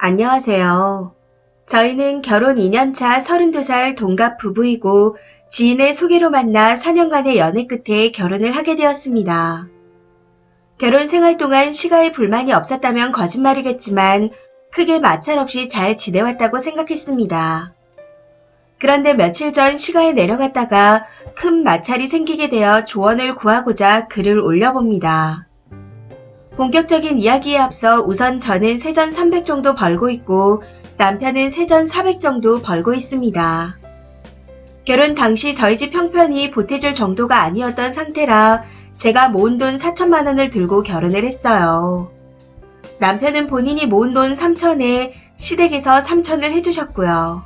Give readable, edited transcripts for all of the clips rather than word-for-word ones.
안녕하세요. 저희는 결혼 2년차 32살 동갑 부부이고 지인의 소개로 만나 4년간의 연애 끝에 결혼을 하게 되었습니다. 결혼 생활 동안 시가에 불만이 없었다면 거짓말이겠지만 크게 마찰 없이 잘 지내왔다고 생각했습니다. 그런데 며칠 전 시가에 내려갔다가 큰 마찰이 생기게 되어 조언을 구하고자 글을 올려봅니다. 본격적인 이야기에 앞서 우선 저는 세전 300 정도 벌고 있고 남편은 세전 400 정도 벌고 있습니다. 결혼 당시 저희 집 형편이 보태줄 정도가 아니었던 상태라 제가 모은 돈 4천만 원을 들고 결혼을 했어요. 남편은 본인이 모은 돈 3천에 시댁에서 3천을 해주셨고요.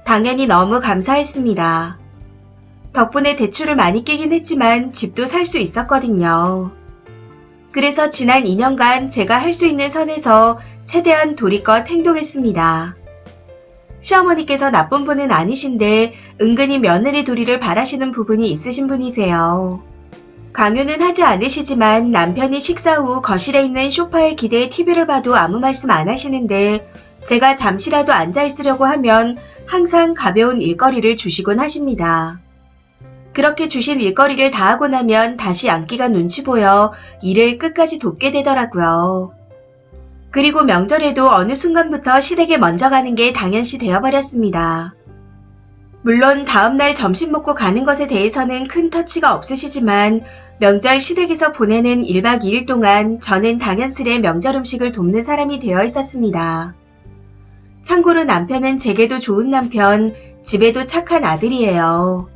당연히 너무 감사했습니다. 덕분에 대출을 많이 끼긴 했지만 집도 살 수 있었거든요. 그래서 지난 2년간 제가 할 수 있는 선에서 최대한 도리껏 행동했습니다. 시어머니께서 나쁜 분은 아니신데 은근히 며느리 도리를 바라시는 부분이 있으신 분이세요. 강요는 하지 않으시지만 남편이 식사 후 거실에 있는 소파에 기대 TV를 봐도 아무 말씀 안 하시는데 제가 잠시라도 앉아 있으려고 하면 항상 가벼운 일거리를 주시곤 하십니다. 그렇게 주신 일거리를 다 하고 나면 다시 앉기가 눈치 보여 일을 끝까지 돕게 되더라고요. 그리고 명절에도 어느 순간부터 시댁에 먼저 가는 게 당연시 되어버렸습니다. 물론 다음날 점심 먹고 가는 것에 대해서는 큰 터치가 없으시지만 명절 시댁에서 보내는 1박 2일 동안 저는 당연스레 명절 음식을 돕는 사람이 되어 있었습니다. 참고로 남편은 제게도 좋은 남편, 집에도 착한 아들이에요.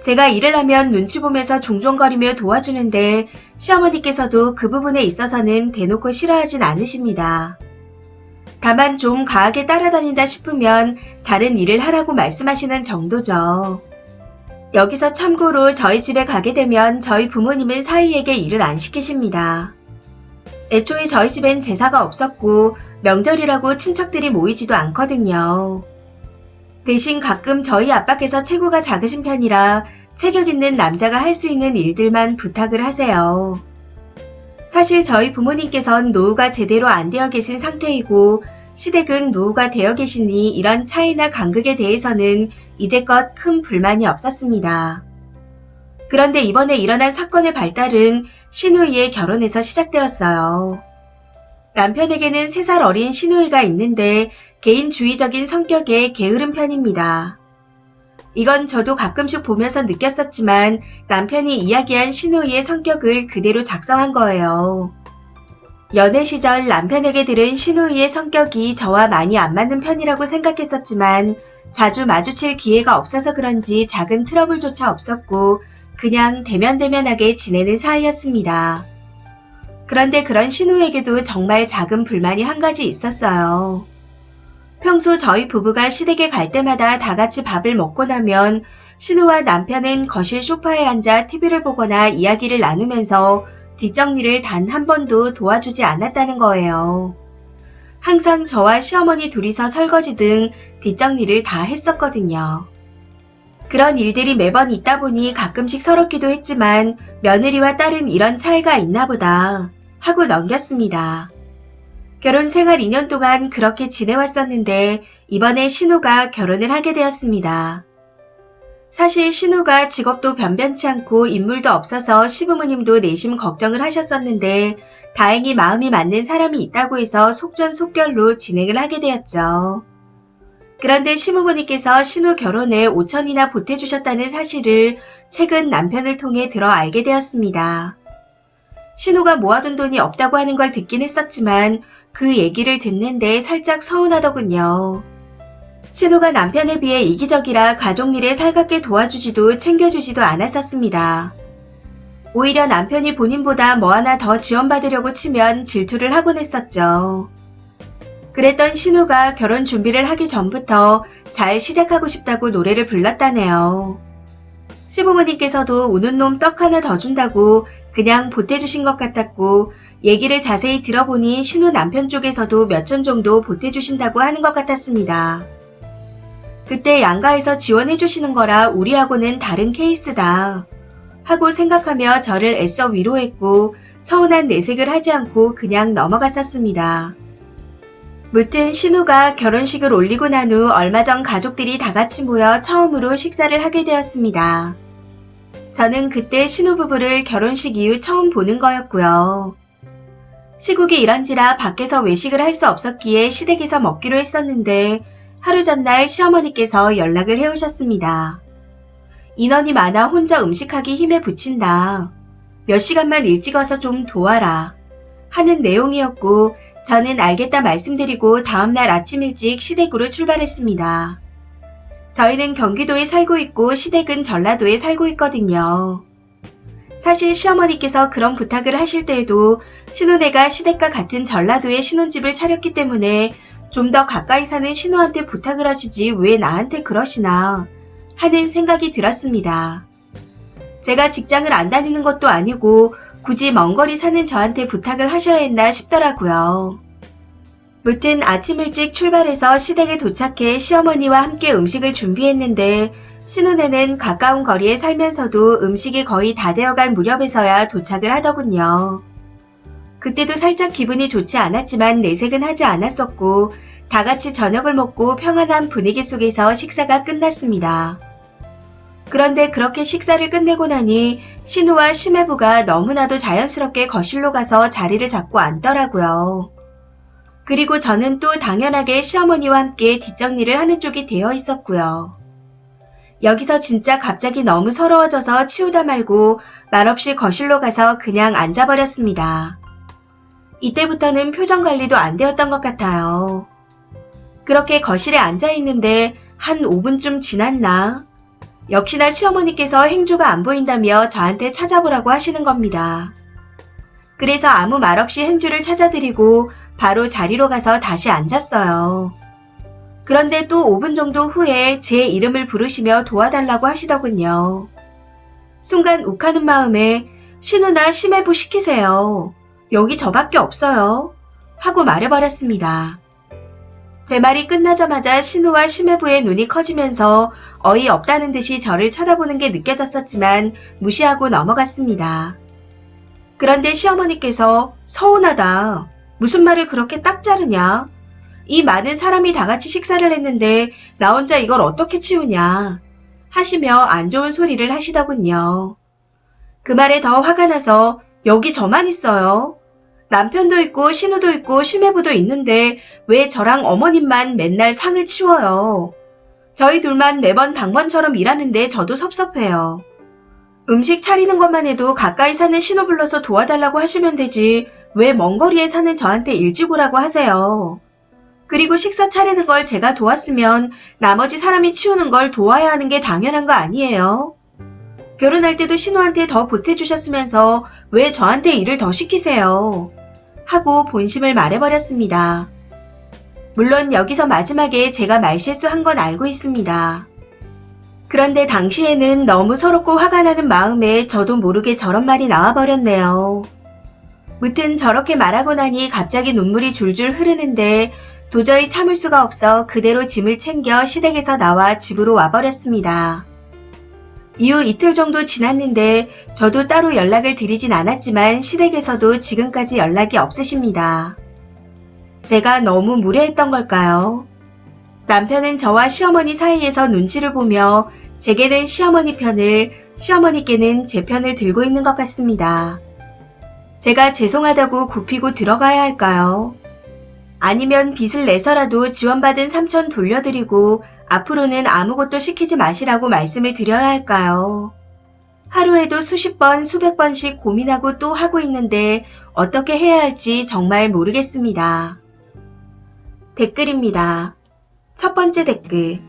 제가 일을 하면 눈치 보면서 종종거리며 도와주는데 시어머니께서도 그 부분에 있어서는 대놓고 싫어하진 않으십니다. 다만 좀 과하게 따라다닌다 싶으면 다른 일을 하라고 말씀하시는 정도죠. 여기서 참고로 저희 집에 가게 되면 저희 부모님은 사위에게 일을 안 시키십니다. 애초에 저희 집엔 제사가 없었고 명절이라고 친척들이 모이지도 않거든요. 대신 가끔 저희 아빠께서 체구가 작으신 편이라 체격 있는 남자가 할 수 있는 일들만 부탁을 하세요. 사실 저희 부모님께선 노후가 제대로 안 되어 계신 상태이고 시댁은 노후가 되어 계시니 이런 차이나 간극에 대해서는 이제껏 큰 불만이 없었습니다. 그런데 이번에 일어난 사건의 발달은 시누이의 결혼에서 시작되었어요. 남편에게는 3살 어린 시누이가 있는데 개인주의적인 성격의 게으른 편입니다. 이건 저도 가끔씩 보면서 느꼈었지만 남편이 이야기한 시누이의 성격을 그대로 작성한 거예요. 연애 시절 남편에게 들은 시누이의 성격이 저와 많이 안 맞는 편이라고 생각했었지만 자주 마주칠 기회가 없어서 그런지 작은 트러블조차 없었고 그냥 대면대면하게 지내는 사이였습니다. 그런데 그런 시누이에게도 정말 작은 불만이 한 가지 있었어요. 평소 저희 부부가 시댁에 갈 때마다 다 같이 밥을 먹고 나면 신우와 남편은 거실 소파에 앉아 TV를 보거나 이야기를 나누면서 뒷정리를 단 한 번도 도와주지 않았다는 거예요. 항상 저와 시어머니 둘이서 설거지 등 뒷정리를 다 했었거든요. 그런 일들이 매번 있다 보니 가끔씩 서럽기도 했지만 며느리와 딸은 이런 차이가 있나 보다 하고 넘겼습니다. 결혼 생활 2년 동안 그렇게 지내왔었는데 이번에 신우가 결혼을 하게 되었습니다. 사실 신우가 직업도 변변치 않고 인물도 없어서 시부모님도 내심 걱정을 하셨었는데 다행히 마음이 맞는 사람이 있다고 해서 속전속결로 진행을 하게 되었죠. 그런데 시부모님께서 신우 결혼에 5천이나 보태주셨다는 사실을 최근 남편을 통해 들어 알게 되었습니다. 신우가 모아둔 돈이 없다고 하는 걸 듣긴 했었지만 그 얘기를 듣는데 살짝 서운하더군요. 신우가 남편에 비해 이기적이라 가족일에 살갑게 도와주지도 챙겨주지도 않았었습니다. 오히려 남편이 본인보다 뭐 하나 더 지원받으려고 치면 질투를 하곤 했었죠. 그랬던 신우가 결혼 준비를 하기 전부터 잘 시작하고 싶다고 노래를 불렀다네요. 시부모님께서도 우는 놈 떡 하나 더 준다고 그냥 보태주신 것 같았고 얘기를 자세히 들어보니 신우 남편 쪽에서도 몇천 정도 보태주신다고 하는 것 같았습니다. 그때 양가에서 지원해주시는 거라 우리하고는 다른 케이스다 하고 생각하며 저를 애써 위로했고 서운한 내색을 하지 않고 그냥 넘어갔었습니다. 무튼 신우가 결혼식을 올리고 난 후 얼마 전 가족들이 다 같이 모여 처음으로 식사를 하게 되었습니다. 저는 그때 신우 부부를 결혼식 이후 처음 보는 거였고요. 시국이 이런지라 밖에서 외식을 할 수 없었기에 시댁에서 먹기로 했었는데 하루 전날 시어머니께서 연락을 해오셨습니다. 인원이 많아 혼자 음식하기 힘에 부친다. 몇 시간만 일찍 와서 좀 도와라. 하는 내용이었고 저는 알겠다 말씀드리고 다음날 아침 일찍 시댁으로 출발했습니다. 저희는 경기도에 살고 있고 시댁은 전라도에 살고 있거든요. 사실 시어머니께서 그런 부탁을 하실 때에도 신우네가 시댁과 같은 전라도에 신혼집을 차렸기 때문에 좀 더 가까이 사는 신우한테 부탁을 하시지 왜 나한테 그러시나 하는 생각이 들었습니다. 제가 직장을 안 다니는 것도 아니고 굳이 먼 거리 사는 저한테 부탁을 하셔야 했나 싶더라고요. 무튼 아침 일찍 출발해서 시댁에 도착해 시어머니와 함께 음식을 준비했는데 신혼에는 가까운 거리에 살면서도 음식이 거의 다 되어갈 무렵에서야 도착을 하더군요. 그때도 살짝 기분이 좋지 않았지만 내색은 하지 않았었고 다 같이 저녁을 먹고 평안한 분위기 속에서 식사가 끝났습니다. 그런데 그렇게 식사를 끝내고 나니 신우와 시매부가 너무나도 자연스럽게 거실로 가서 자리를 잡고 앉더라고요. 그리고 저는 또 당연하게 시어머니와 함께 뒷정리를 하는 쪽이 되어 있었고요. 여기서 진짜 갑자기 너무 서러워져서 치우다 말고 말없이 거실로 가서 그냥 앉아버렸습니다. 이때부터는 표정 관리도 안 되었던 것 같아요. 그렇게 거실에 앉아 있는데 한 5분쯤 지났나? 역시나 시어머니께서 행주가 안 보인다며 저한테 찾아보라고 하시는 겁니다. 그래서 아무 말 없이 행주를 찾아드리고 바로 자리로 가서 다시 앉았어요. 그런데 또 5분 정도 후에 제 이름을 부르시며 도와달라고 하시더군요. 순간 욱하는 마음에 신우나 시매부 시키세요. 여기 저밖에 없어요. 하고 말해버렸습니다. 제 말이 끝나자마자 신우와 시매부의 눈이 커지면서 어이없다는 듯이 저를 쳐다보는 게 느껴졌었지만 무시하고 넘어갔습니다. 그런데 시어머니께서 서운하다. 무슨 말을 그렇게 딱 자르냐. 이 많은 사람이 다 같이 식사를 했는데 나 혼자 이걸 어떻게 치우냐. 하시며 안 좋은 소리를 하시더군요. 그 말에 더 화가 나서 여기 저만 있어요. 남편도 있고 신우도 있고 시매부도 있는데 왜 저랑 어머님만 맨날 상을 치워요. 저희 둘만 매번 당번처럼 일하는데 저도 섭섭해요. 음식 차리는 것만 해도 가까이 사는 신우 불러서 도와달라고 하시면 되지 왜 먼 거리에 사는 저한테 일찍 오라고 하세요. 그리고 식사 차리는 걸 제가 도왔으면 나머지 사람이 치우는 걸 도와야 하는 게 당연한 거 아니에요? 결혼할 때도 신우한테 더 보태주셨으면서 왜 저한테 일을 더 시키세요? 하고 본심을 말해버렸습니다. 물론 여기서 마지막에 제가 말실수한 건 알고 있습니다. 그런데 당시에는 너무 서럽고 화가 나는 마음에 저도 모르게 저런 말이 나와버렸네요. 무튼 저렇게 말하고 나니 갑자기 눈물이 줄줄 흐르는데 도저히 참을 수가 없어 그대로 짐을 챙겨 시댁에서 나와 집으로 와버렸습니다. 이후 이틀 정도 지났는데 저도 따로 연락을 드리진 않았지만 시댁에서도 지금까지 연락이 없으십니다. 제가 너무 무례했던 걸까요? 남편은 저와 시어머니 사이에서 눈치를 보며 제게는 시어머니 편을, 시어머니께는 제 편을 들고 있는 것 같습니다. 제가 죄송하다고 굽히고 들어가야 할까요? 아니면 빚을 내서라도 지원받은 삼천 돌려드리고 앞으로는 아무것도 시키지 마시라고 말씀을 드려야 할까요? 하루에도 수십 번, 수백 번씩 고민하고 또 하고 있는데 어떻게 해야 할지 정말 모르겠습니다. 댓글입니다. 첫 번째 댓글.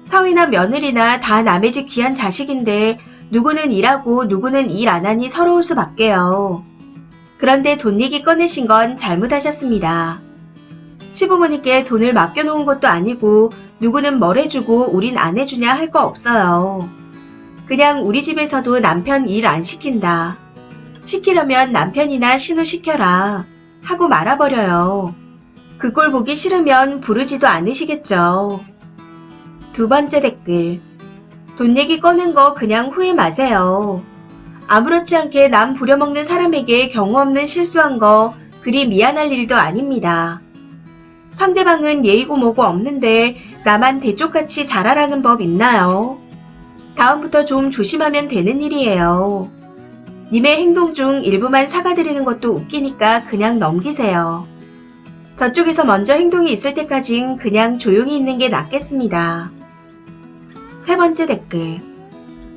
사위나 며느리나 다 남의 집 귀한 자식인데 누구는 일하고 누구는 일 안 하니 서러울 수밖에요. 그런데 돈 얘기 꺼내신 건 잘못하셨습니다. 시부모님께 돈을 맡겨놓은 것도 아니고 누구는 뭘 해주고 우린 안 해주냐 할 거 없어요. 그냥 우리 집에서도 남편 일 안 시킨다. 시키려면 남편이나 신우 시켜라. 하고 말아버려요. 그 꼴 보기 싫으면 부르지도 않으시겠죠. 두 번째 댓글. 돈 얘기 꺼낸 거 그냥 후회 마세요. 아무렇지 않게 남 부려먹는 사람에게 경우 없는 실수한 거 그리 미안할 일도 아닙니다. 상대방은 예의고 뭐고 없는데 나만 대쪽같이 잘하라는 법 있나요? 다음부터 좀 조심하면 되는 일이에요. 님의 행동 중 일부만 사과드리는 것도 웃기니까 그냥 넘기세요. 저쪽에서 먼저 행동이 있을 때까진 그냥 조용히 있는 게 낫겠습니다. 세 번째 댓글.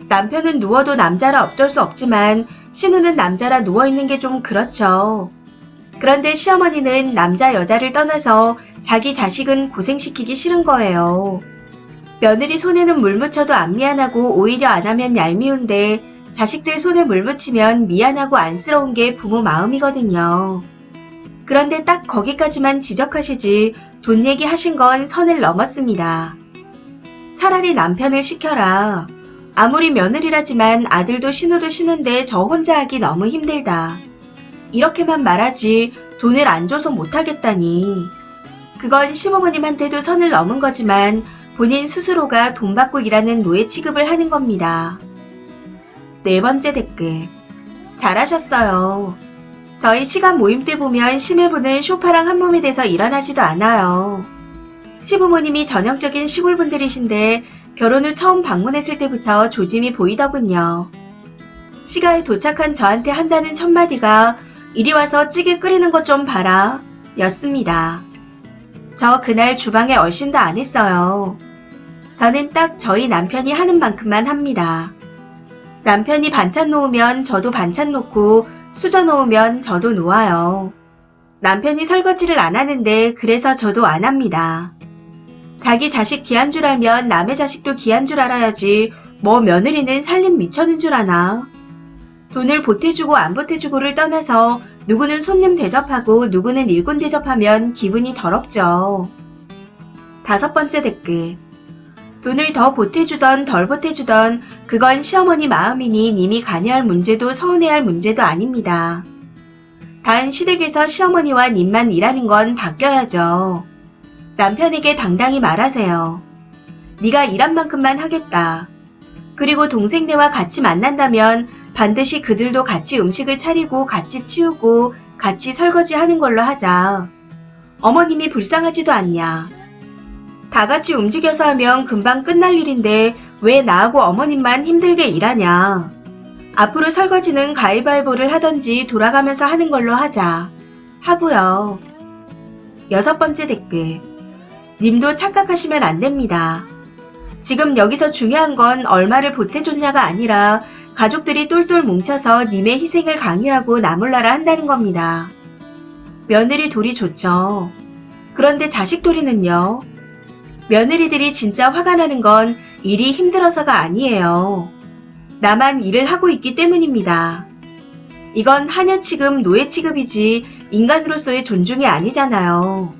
남편은 누워도 남자라 어쩔 수 없지만 신우는 남자라 누워있는 게 좀 그렇죠. 그런데 시어머니는 남자 여자를 떠나서 자기 자식은 고생시키기 싫은 거예요. 며느리 손에는 물 묻혀도 안 미안하고 오히려 안 하면 얄미운데 자식들 손에 물 묻히면 미안하고 안쓰러운 게 부모 마음이거든요. 그런데 딱 거기까지만 지적하시지 돈 얘기 하신 건 선을 넘었습니다. 차라리 남편을 시켜라. 아무리 며느리라지만 아들도 신우도 쉬는데 저 혼자 하기 너무 힘들다. 이렇게만 말하지 돈을 안 줘서 못하겠다니. 그건 시부모님한테도 선을 넘은 거지만 본인 스스로가 돈 받고 일하는 노예 취급을 하는 겁니다. 네 번째 댓글. 잘하셨어요. 저희 시간 모임 때 보면 시매부는 소파랑 한 몸이 돼서 일어나지도 않아요. 시부모님이 전형적인 시골분들이신데 결혼 후 처음 방문했을 때부터 조짐이 보이더군요. 시가에 도착한 저한테 한다는 첫마디가 이리 와서 찌개 끓이는 것 좀 봐라 였습니다. 저 그날 주방에 얼씬도 안 했어요. 저는 딱 저희 남편이 하는 만큼만 합니다. 남편이 반찬 놓으면 저도 반찬 놓고 수저 놓으면 저도 놓아요. 남편이 설거지를 안 하는데 그래서 저도 안 합니다. 자기 자식 귀한 줄 알면 남의 자식도 귀한 줄 알아야지 뭐 며느리는 살림 미쳐는 줄 아나. 돈을 보태주고 안 보태주고를 떠나서 누구는 손님 대접하고 누구는 일꾼 대접하면 기분이 더럽죠. 다섯 번째 댓글. 돈을 더 보태주던 덜 보태주던 그건 시어머니 마음이니 님이 관여할 문제도 서운해할 문제도 아닙니다. 단 시댁에서 시어머니와 님만 일하는 건 바뀌어야죠. 남편에게 당당히 말하세요. 네가 일한 만큼만 하겠다. 그리고 동생네와 같이 만난다면 반드시 그들도 같이 음식을 차리고 같이 치우고 같이 설거지하는 걸로 하자. 어머님이 불쌍하지도 않냐. 다 같이 움직여서 하면 금방 끝날 일인데 왜 나하고 어머님만 힘들게 일하냐. 앞으로 설거지는 가위바위보를 하던지 돌아가면서 하는 걸로 하자. 하고요. 여섯 번째 댓글. 님도 착각하시면 안 됩니다. 지금 여기서 중요한 건 얼마를 보태줬냐가 아니라 가족들이 똘똘 뭉쳐서 님의 희생을 강요하고 나몰라라 한다는 겁니다. 며느리 돌이 좋죠. 그런데 자식 돌이는요? 며느리들이 진짜 화가 나는 건 일이 힘들어서가 아니에요. 나만 일을 하고 있기 때문입니다. 이건 하녀 취급, 노예 취급이지 인간으로서의 존중이 아니잖아요.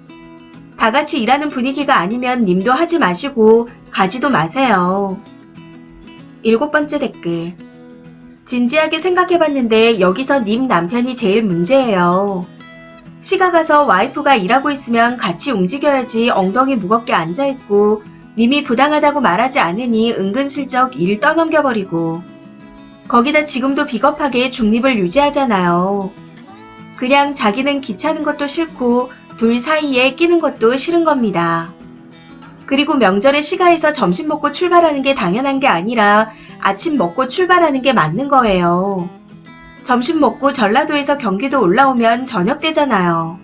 다 같이 일하는 분위기가 아니면 님도 하지 마시고 가지도 마세요. 일곱 번째 댓글. 진지하게 생각해봤는데 여기서 님 남편이 제일 문제예요. 시가 가서 와이프가 일하고 있으면 같이 움직여야지 엉덩이 무겁게 앉아있고 님이 부당하다고 말하지 않으니 은근슬쩍 일 떠넘겨버리고 거기다 지금도 비겁하게 중립을 유지하잖아요. 그냥 자기는 귀찮은 것도 싫고 둘 사이에 끼는 것도 싫은 겁니다. 그리고 명절에 시가에서 점심 먹고 출발하는 게 당연한 게 아니라 아침 먹고 출발하는 게 맞는 거예요. 점심 먹고 전라도에서 경기도 올라오면 저녁 되잖아요.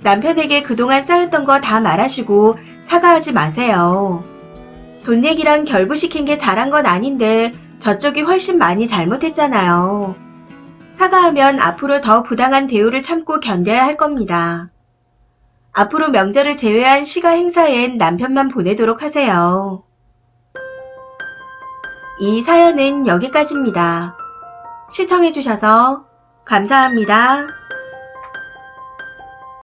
남편에게 그동안 쌓였던 거 다 말하시고 사과하지 마세요. 돈 얘기랑 결부시킨 게 잘한 건 아닌데 저쪽이 훨씬 많이 잘못했잖아요. 사과하면 앞으로 더 부당한 대우를 참고 견뎌야 할 겁니다. 앞으로 명절을 제외한 시가 행사엔 남편만 보내도록 하세요. 이 사연은 여기까지입니다. 시청해주셔서 감사합니다.